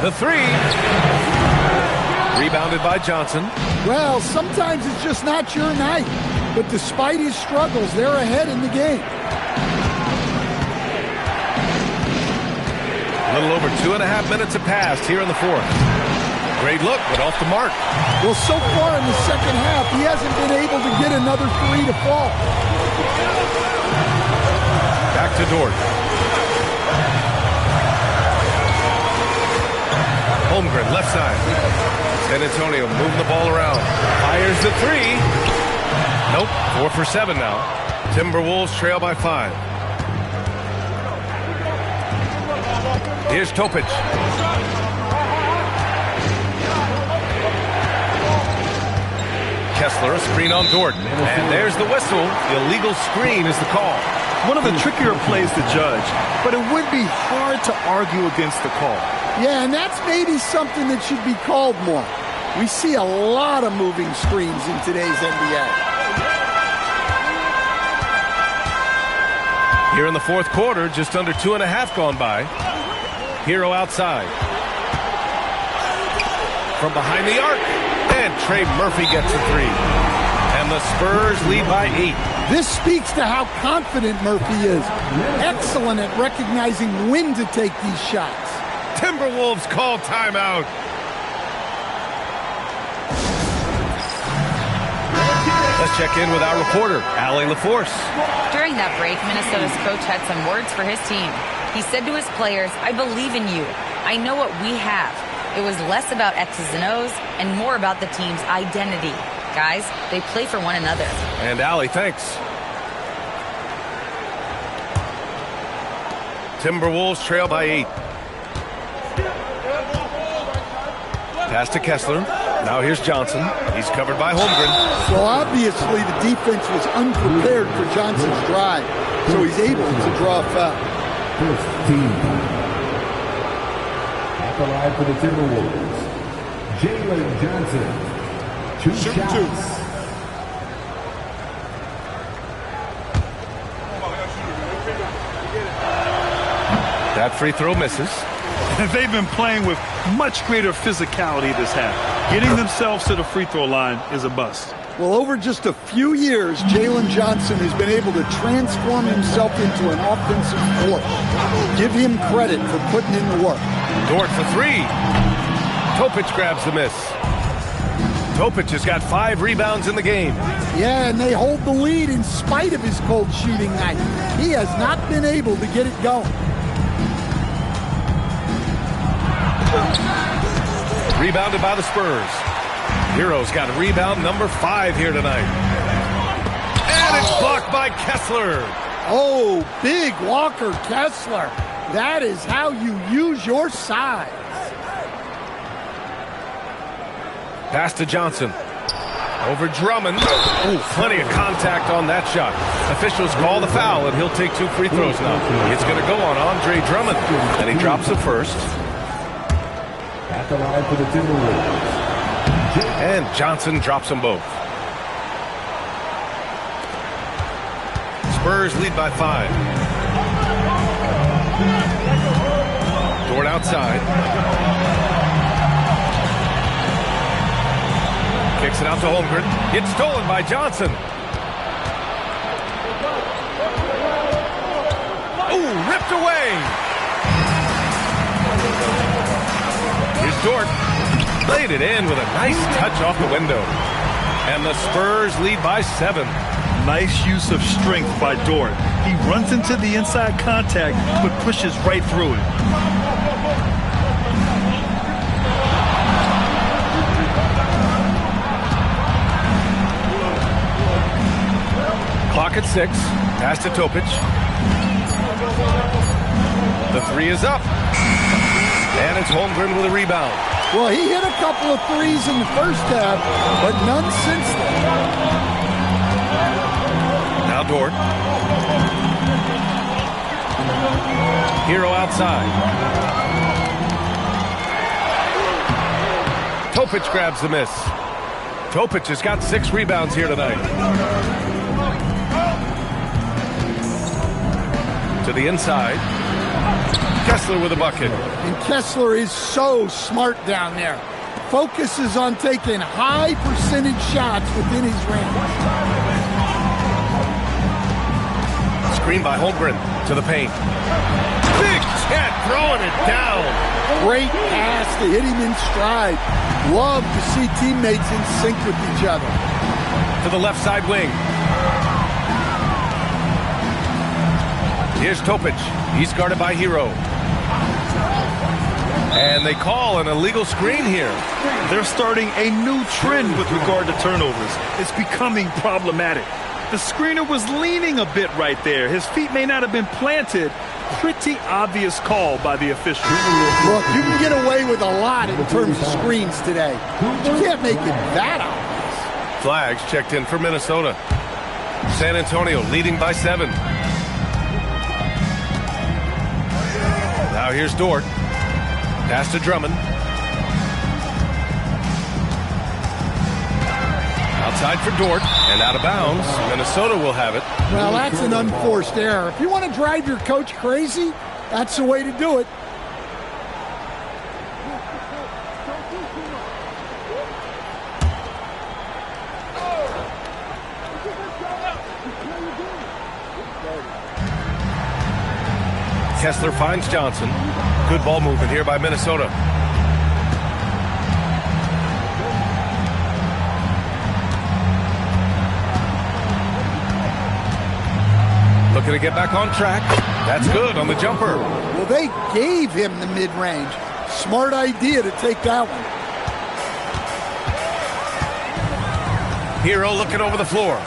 The 3. Rebounded by Johnson. Well, sometimes it's just not your night. But despite his struggles, they're ahead in the game. A little over 2.5 minutes have passed here in the fourth. Great look, but off the mark. Well, so far in the second half, he hasn't been able to get another 3 to fall. Back to Dort. Holmgren, left side. San Antonio moving the ball around. Fires the 3. Nope, 4 for 7 now. Timberwolves trail by 5. Here's Topic. Kessler, a screen on Dort. And there's the whistle. Illegal screen is the call. One of the trickier plays to judge, but it would be hard to argue against the call. Yeah, and that's maybe something that should be called more. We see a lot of moving screens in today's NBA. Here in the fourth quarter, just under 2.5 gone by. Hero outside. From behind the arc. And Trey Murphy gets a three. And the Spurs lead by 8. This speaks to how confident Murphy is. Excellent at recognizing when to take these shots. Timberwolves call timeout. Let's check in with our reporter, Allie LaForce. During that break, Minnesota's coach had some words for his team. He said to his players, "I believe in you. I know what we have." It was less about X's and O's and more about the team's identity. Guys, they play for one another. And Allie, thanks. Timberwolves trail by 8. Pass to Kessler. Now here's Johnson. He's covered by Holmgren. So obviously the defense was unprepared for Johnson's drive, so he's able to draw a foul. 15. At the line for the Timberwolves, Jalen Johnson. 2 shots. That free throw misses. They've been playing with much greater physicality this half. Getting themselves to the free throw line is a bust. Well, over just a few years, Jalen Johnson has been able to transform himself into an offensive force. Give him credit for putting in the work. Dort for 3. Topic grabs the miss. Topic has got 5 rebounds in the game. Yeah, and they hold the lead in spite of his cold shooting night. He has not been able to get it going. Rebounded by the Spurs. Hero's got rebound number 5 here tonight. And it's blocked by Kessler. Oh, big Walker Kessler. That is how you use your size. Pass to Johnson. Over Drummond. Oh, plenty of contact on that shot. Officials call the foul, and he'll take 2 free throws now. It's going to go on Andre Drummond, and he drops it first. At the line for the Timberwolves. And Johnson drops them both. Spurs lead by 5. Dort outside. Kicks it out to Holmgren. It's stolen by Johnson. Oh, ripped away. Here's Dort. Laid it in with a nice touch off the window. And the Spurs lead by 7. Nice use of strength by Dort. He runs into the inside contact, but pushes right through it. Clock at 6. Pass to Topic. The 3 is up. And it's Holmgren with a rebound. Well, he hit a couple of threes in the first half, but none since then. Now Dort. Hero outside. Topic grabs the miss. Topic has got 6 rebounds here tonight. To the inside. Kessler with a bucket. And Kessler is so smart down there. Focuses on taking high percentage shots within his range. Screen by Holmgren to the paint. Big Chet throwing it down. Great pass to hit him in stride. Love to see teammates in sync with each other. To the left side wing. Here's Topic. He's guarded by Hero. And they call an illegal screen here. They're starting a new trend with regard to turnovers. It's becoming problematic. The screener was leaning a bit right there. His feet may not have been planted. Pretty obvious call by the official. Look, you can get away with a lot in terms of screens today. You can't make it that obvious. Flags checked in for Minnesota. San Antonio leading by 7. Now here's Dort. Pass to Drummond. Outside for Dort, and out of bounds. Minnesota will have it. Well, that's an unforced error. If you want to drive your coach crazy, that's the way to do it. Kessler finds Johnson. Good ball movement here by Minnesota. Looking to get back on track. That's good on the jumper. Well, they gave him the mid-range. Smart idea to take that one. Hero looking over the floor.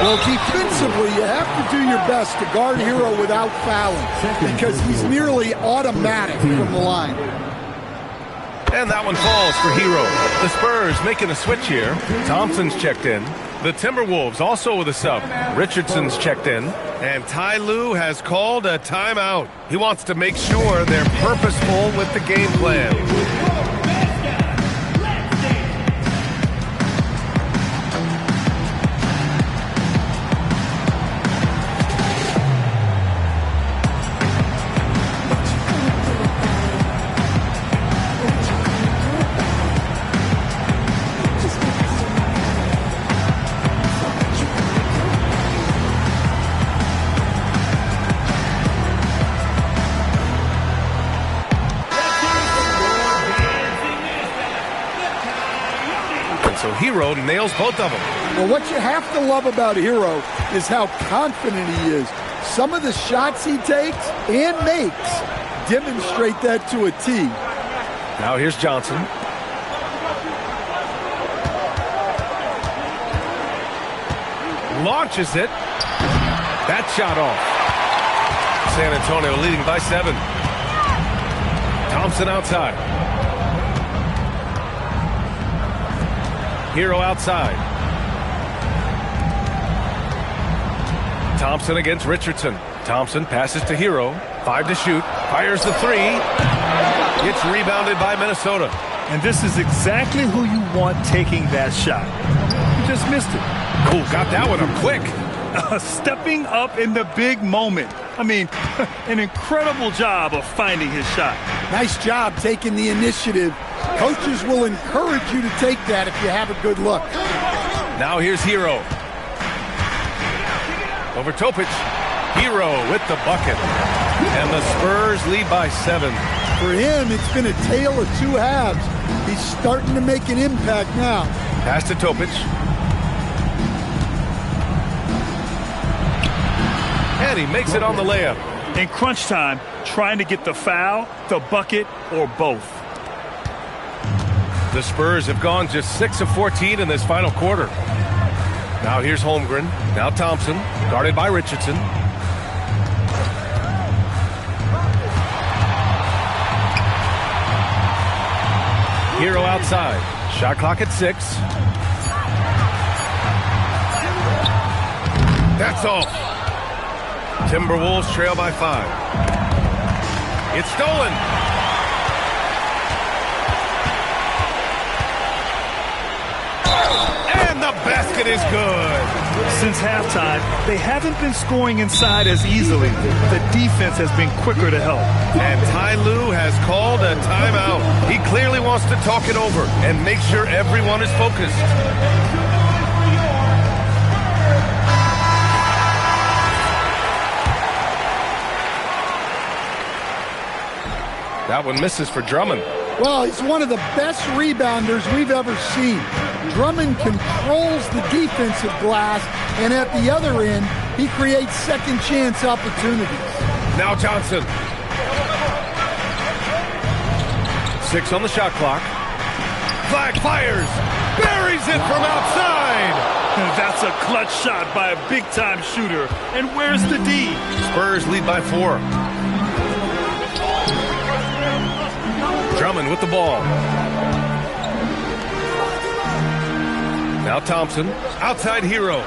Well, defensively, you have to do your best to guard Hero without fouling because he's nearly automatic from the line. And that one falls for Hero. The Spurs making a switch here. Thompson's checked in. The Timberwolves also with a sub. Richardson's checked in. And Ty Lue has called a timeout. He wants to make sure they're purposeful with the game plan. So Hero nails both of them. Well, what you have to love about Hero is how confident he is. Some of the shots he takes and makes demonstrate that to a T. Now here's Johnson. Launches it. That shot off. San Antonio leading by 7. Thompson outside. Hero outside. Thompson against Richardson. Thompson passes to Hero. 5 to shoot. Fires the 3. It's rebounded by Minnesota. And this is exactly who you want taking that shot. You just missed it. Oh, got that one up quick. Stepping up in the big moment. I mean, an incredible job of finding his shot. Nice job taking the initiative. Coaches will encourage you to take that if you have a good look. Now here's Hero. Over Topic. Hero with the bucket. And the Spurs lead by 7. For him, it's been a tale of two halves. He's starting to make an impact now. Pass to Topic. And he makes it on the layup. In crunch time, trying to get the foul, the bucket, or both. The Spurs have gone just 6 of 14 in this final quarter. Now here's Holmgren. Now Thompson, guarded by Richardson. Hero outside. Shot clock at 6. That's all. Timberwolves trail by 5. It's stolen. And the basket is good. Since halftime, they haven't been scoring inside as easily. The defense has been quicker to help. And Ty Lue has called a timeout. He clearly wants to talk it over and make sure everyone is focused. That one misses for Drummond. Well, he's one of the best rebounders we've ever seen. Drummond controls the defensive glass, and at the other end, he creates second chance opportunities. Now Johnson. 6 on the shot clock. Flag fires. Buries it from outside. That's a clutch shot by a big-time shooter. And where's the D? Spurs lead by 4. Drummond with the ball. Now Thompson. Outside Hero.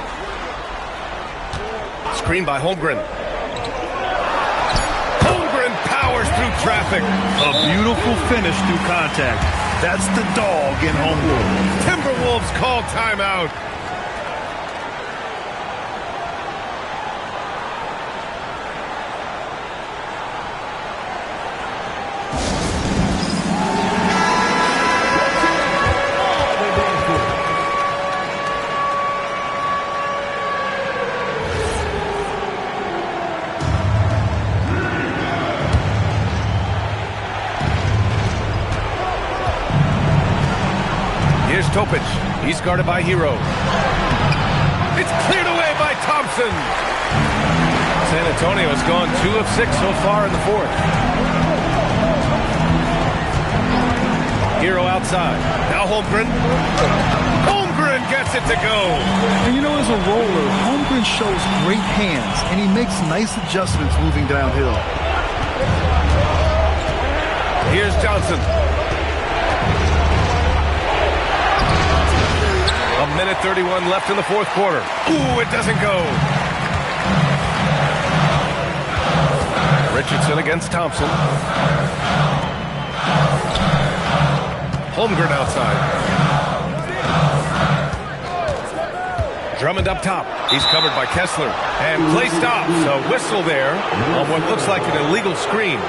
Screen by Holmgren. Holmgren powers powers through traffic. A beautiful finish through contact. That's the dog in home run. Timberwolves call timeout. Here's Topic. He's guarded by Hero. It's cleared away by Thompson. San Antonio's gone 2 of 6 so far in the fourth. Hero outside. Now Holmgren. Holmgren gets it to go. And you know, as a roller, Holmgren shows great hands, and he makes nice adjustments moving downhill. Here's Johnson. A minute 31 left in the fourth quarter. Ooh, it doesn't go. Richardson against Thompson. Holmgren outside. Drummond up top. He's covered by Kessler. And play stops. A whistle there on what looks like an illegal screen.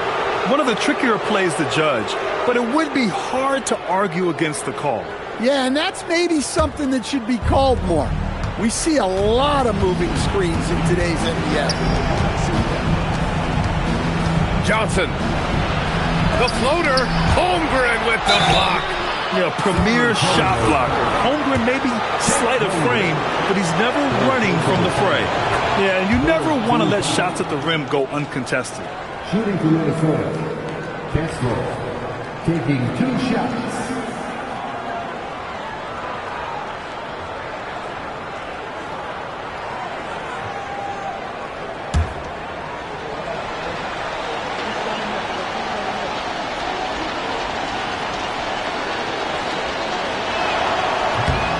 One of the trickier plays to judge, but it would be hard to argue against the call. Yeah, and that's maybe something that should be called more. We see a lot of moving screens in today's NBA. Johnson. The floater. Holmgren with the block. Yeah, premier shot blocker. Holmgren may be slight of frame, but he's never running from the fray. Yeah, and you never want to let shots at the rim go uncontested. Shooting for Minnesota, Kessler taking 2 shots.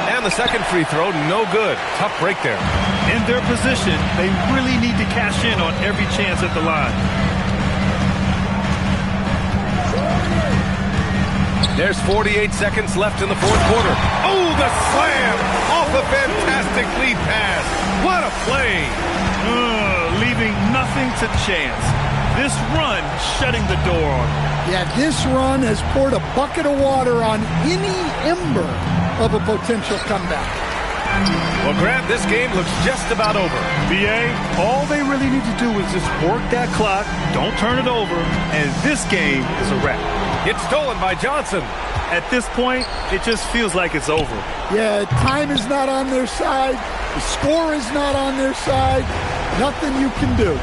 And the second free throw, no good. Tough break there. In their position, they really need to cash in on every chance at the line. There's 48 seconds left in the fourth quarter. Oh, the slam off a fantastic lead pass. What a play. Leaving nothing to chance. This run shutting the door on him. Yeah, this run has poured a bucket of water on any ember of a potential comeback. Well, Grant, this game looks just about over. BA, all they really need to do is just work that clock, don't turn it over, and this game is a wrap. It's stolen by Johnson. At this point, it just feels like it's over. Yeah, time is not on their side. The score is not on their side. Nothing you can do.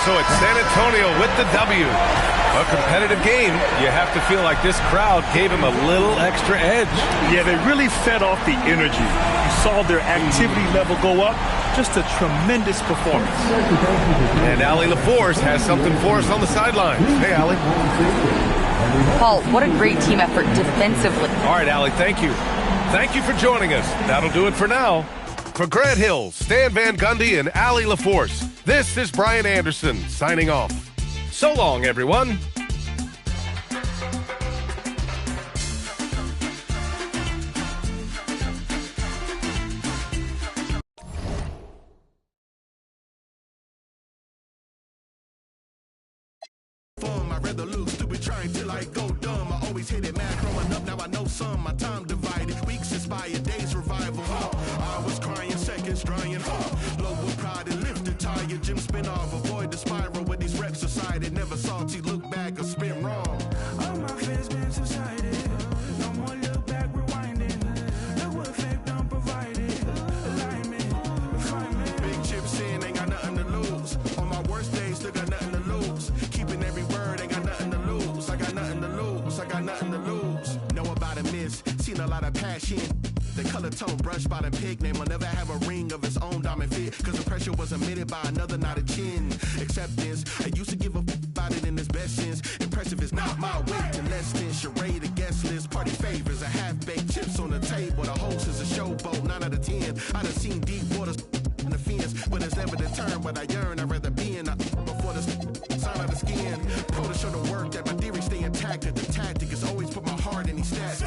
So it's San Antonio with the W. A competitive game. You have to feel like this crowd gave him a little extra edge. Yeah, they really fed off the energy. You saw their activity level go up. Just a tremendous performance. And Allie LaForce has something for us on the sidelines. Hey, Allie. Paul, what a great team effort defensively. All right, Allie, thank you. Thank you for joining us. That'll do it for now. For Grant Hill, Stan Van Gundy, and Allie LaForce, this is Brian Anderson signing off. So long, everyone. I'd rather lose, stupid, trying till I go dumb. I always hated math growing up, now I know some. My time divided, weeks inspired, days revival. I was crying, seconds drying. Low with pride and lifted tired. Gym spin off, avoid the spiral with these reps decided. Never salty, look back or spin wrong. All my fears been subsided. No more look back, rewinding. Look what fake done provided. Alignment, refinement. Big chips in, ain't got nothing to lose. On my worst days, still got nothing to lose. Keeping every word, ain't got nothing to lose. I got nothing to lose, I got nothing to lose. Know about a miss, seen a lot of passion. The color tone brushed by the pig name will never have a ring of its own diamond fit. Cause the pressure was emitted by another, not a chin. Acceptance, I used to give a about it in its best sense. Impressive is not my weight, and less than charade again. guest list, party favors, a half-baked chips on the table. The host is a showboat, 9 out of 10. I done seen deep waters in the fence, but it's never determined what I yearn. I'd rather be in a before the sign of the skin. Pro to show the work that my theory stay intact. That the tactic is always put my heart in these stats.